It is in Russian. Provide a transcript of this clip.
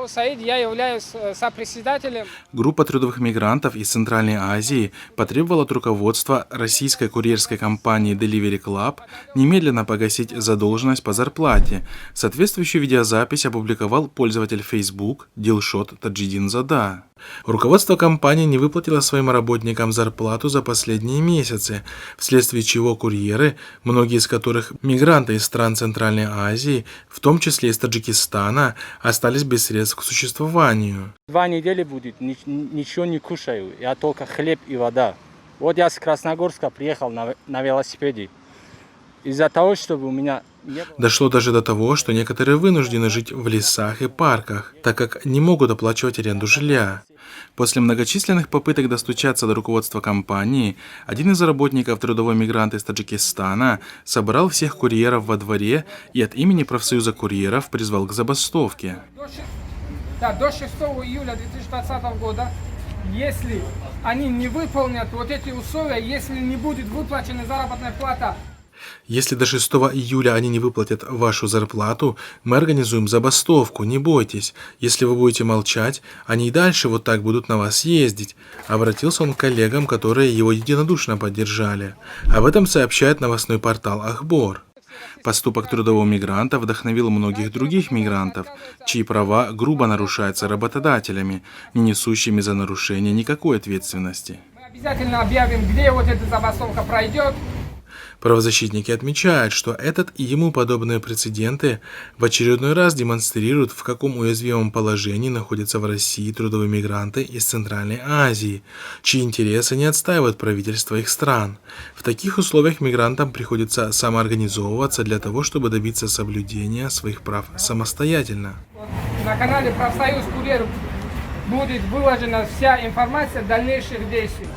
Саид, я являюсь сопредседателем. Группа трудовых мигрантов из Центральной Азии потребовала от руководства российской курьерской компании Delivery Club немедленно погасить задолженность по зарплате. Соответствующую видеозапись опубликовал пользователь Facebook Дилшот Таджидин Зада. Руководство компании не выплатило своим работникам зарплату за последние месяцы, вследствие чего курьеры, многие из которых мигранты из стран Центральной Азии, в том числе из Таджикистана, остались без средств к существованию. 2 недели будет, ничего не кушаю, я только хлеб и вода. Вот я с Красногорска приехал на велосипеде. Из-за того, чтобы у меня не было... Дошло даже до того, что некоторые вынуждены жить в лесах и парках, так как не могут оплачивать аренду жилья. После многочисленных попыток достучаться до руководства компании, один из работников трудовой мигранта из Таджикистана собрал всех курьеров во дворе и от имени профсоюза курьеров призвал к забастовке. До 6 июля 2020 года, если они не выполнят вот эти условия, если не будет выплачена заработная плата, Если до 6 июля они не выплатят вашу зарплату, мы организуем забастовку, не бойтесь. Если вы будете молчать, они и дальше вот так будут на вас ездить. Обратился он к коллегам, которые его единодушно поддержали. Об этом сообщает новостной портал Ахбор. Поступок трудового мигранта вдохновил многих других мигрантов, чьи права грубо нарушаются работодателями, не несущими за нарушение никакой ответственности. мы обязательно объявим, где вот эта забастовка пройдет. Правозащитники отмечают, что этот и ему подобные прецеденты в очередной раз демонстрируют, в каком уязвимом положении находятся в России трудовые мигранты из Центральной Азии, чьи интересы не отстаивают правительства их стран. В таких условиях мигрантам приходится самоорганизовываться для того, чтобы добиться соблюдения своих прав самостоятельно. На канале «Профсоюз Курьеров» будет выложена вся информация дальнейших действий.